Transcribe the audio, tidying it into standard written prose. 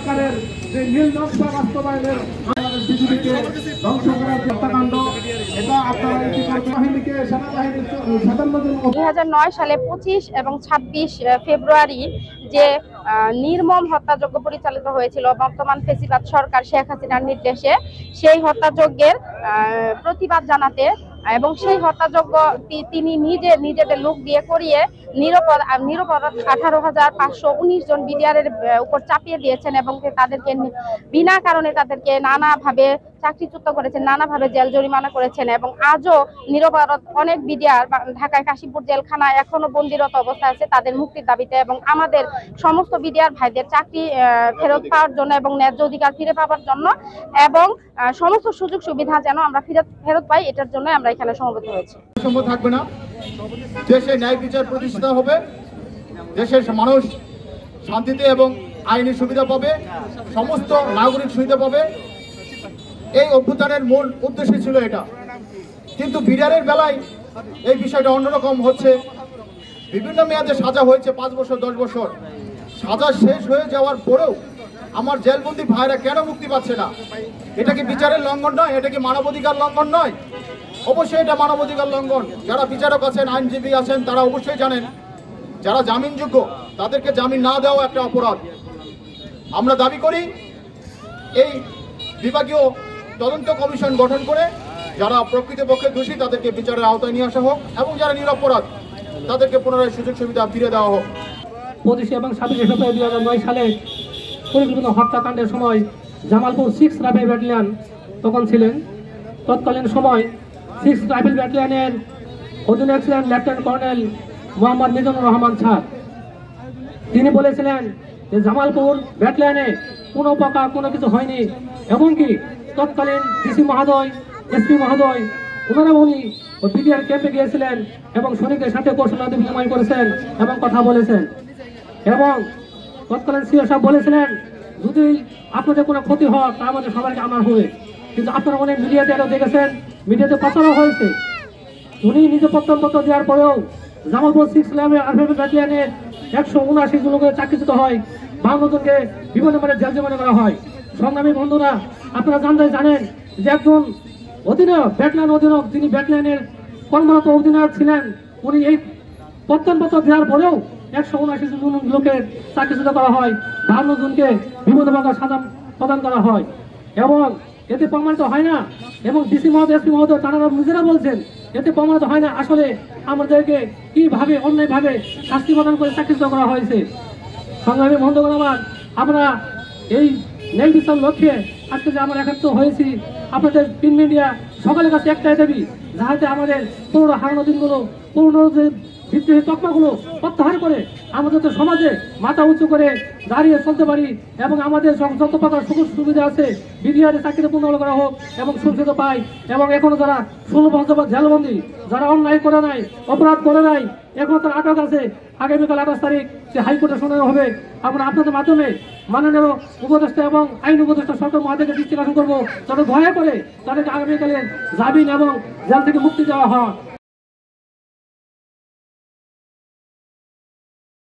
সরকারের যে নীল নকশা বাস্তবায়নের পৃথিবীকে ধ্বংস করার হত্যাকাণ্ড, এটা আপনারা কি করবেন? বাহিনীকে সেনাবাহিনীর 2009 সালে 25 এবং 26 ফেব্রুয়ারি যে নির্মম হত্যাযজ্ঞ পরিচালিত হয়েছিল বর্তমান ফ্যাসিবাদ সরকার শেখ হাসিনার নির্দেশে, সেই হত্যাযজ্ঞের প্রতিবাদ জানাতে এবং সেই হত্যাযজ্ঞ তিনি নিজেদের লোক দিয়ে করিয়ে নিরপরাধ 18,519 জন বিডিআরের উপর চাপিয়ে দিয়েছেন এবং তাদেরকে বিনা কারণে তাদেরকে নানাভাবে চাকরিচ্যুত করেছেন, নানাভাবে জেল জরিমানা করেছেন এবং আজও নিরপরাধ অনেক বিডিআর ঢাকায় কাশীপুর জেলখানায় এখনো বন্দিরত অবস্থায় আছে তাদের মুক্তির দাবিতে, এবং আমাদের সমস্ত বিডিআর ভাইদের চাকরি ফেরত পাওয়ার জন্য এবং ন্যায্য অধিকার ফিরে পাওয়ার জন্য এবং সমস্ত সুযোগ সুবিধা যেন আমরা ফেরত পাই, এটার জন্য আমরা এখানে সমবেত হয়েছি। থাকবে না, দেশে ন্যায় বিচার প্রতিষ্ঠিত হবে, দেশের মানুষ শান্তিতে এবং আইনি সুবিধা পাবে, সমস্ত নাগরিক সুবিধা পাবে। এই অভ্যুত্থানের মূল উদ্দেশ্য ছিল এটা। কিন্তু বিডিআরের বেলায় এই বিষয়টা অন্যরকম হচ্ছে। বিভিন্ন মেয়াদে সাজা হয়েছে 5 বছর 10 বছর, সাজা শেষ হয়ে যাওয়ার পরেও আমার জেলবন্দি ভাইরা কেন মুক্তি পাচ্ছে না? এটা কি বিচারের লঙ্ঘন নয়? এটা কি মানবাধিকার লঙ্ঘন নয়? অবশ্যই এটা মানবাধিকার লঙ্ঘন। যারা বিচারক আছেন, আইনজীবী আছেন, তারা অবশ্যই জানেন যারা জামিনযোগ্য তাদেরকে জামিন না দেওয়া একটা অপরাধ। আমরা দাবি করি এই বিভাগীয় তদন্ত কমিশন গঠন করে যারা প্রকৃতপক্ষে দোষী তাদেরকে বিচারের আওতায় নিয়ে আসা হোক এবং যারা নিরপরাধ তাদেরকে পুনরায় সুযোগ সুবিধা ফিরে দেওয়া হোক। 25 এবং 26 ফেব্রুয়ারি 2009 সালে পরিকল্পিত হত্যাকাণ্ডের সময় জামালপুর 6 রাইফেল ব্যাটালিয়ন তখন ছিলেন। তৎকালীন সময় 6 রাইফেল ব্যাটালিয়নের অধীনে ছিলেন lieutenant colonel Mohammad Mizanur Rahman sir. তিনি বলেছিলেন যে জামালপুর ব্যাটালিয়নে কোনো প্রকার কোনো কিছু হয়নি, এমনকি তৎকালীন ডিসি মহোদয়, এসপি মহোদয় ওনারা উনি বিডিআর ক্যাম্পে গিয়েছিলেন এবং সৈনিকদের সাথে কৌশলাদি বিনিময় করেছেন এবং কথা বলেছেন। এবং তৎকালীন সিও সাহেব বলেছিলেন যদি আপনাদের কোনো ক্ষতি হয় তা আমাদের সবাইকে আমার হবে। কিন্তু আপনারা অনেক মিডিয়াতে আরও দেখেছেন, মিডিয়াতে প্রচারও হয়েছে। উনি নিজে প্রত্যয়নপত্র দেওয়ার পরেও জামালপুর 6 রাইফেল ব্যাটালিয়নের 179 জন লোকের চাকরিচ্যুত হয়, 52 জনকে বিভিন্ন মানে জেল জরিমানা করা হয়। সংগ্রামী বন্ধুরা, আপনারা জানেন যে একজন অধিনায়ক, ব্যাটালিয়ন অধিনায়ক, যিনি ব্যাটালিয়নের কর্মরত অধিনায়ক ছিলেন, উনি এই প্রত্যয়নপত্র দেওয়ার পরেও 179 জন লোকের চাকরিচ্যুত করা হয়, 52 জনকে বিভিন্ন প্রকার সাজা প্রদান করা হয়। এবং এতে প্রমাণিত হয় না, এবং ডিসি মহোদয়, এসপি মহোদয় তারা নিজেরা বলছেন এতে প্রমাণিত হয় না আসলে আমাদেরকে কিভাবে অন্যায়ভাবে শাস্তি প্রদান করে চাকরিচ্যুত করা হয়েছে। সংগ্রামী বন্ধুগণ আমার, আমরা এই ন্যায় বিচার লক্ষ্যে আজকে যে আমরা একত্রিত হয়েছি, আপনাদের প্রিন্ট মিডিয়া সকলের কাছে একটাই দাবি, যাহাতে আমাদের পুরনো হারানো দিনগুলো, পুরনো যে বিদ্রোহী তকমাগুলো প্রত্যাহার করে আমাদের তো সমাজে মাথা উঁচু করে দাঁড়িয়ে চলতে পারি এবং আমাদের যত প্রকার সুযোগ সুবিধা আছে বিডিআর চাকরিতে পুনর্বহাল করা হোক এবং সুবিধা পাই। এবং এখনো যারা 16 বছর জেলবন্দি, যারা অন্যায় করে নাই, অপরাধ করে নাই, এখনো তার আটক আছে, আগামীকাল 28 তারিখ যে হাইকোর্টে শুনানি হবে। আমরা আপনাদের মাধ্যমে মাননীয় উপদেষ্টা এবং আইন উপদেষ্টা সরকার মহাদেরকে দৃষ্টি আকর্ষণ করবো, যাতে দয়া করে তাদেরকে আগামীকালে জামিন এবং জেল থেকে মুক্তি দেওয়া হয়।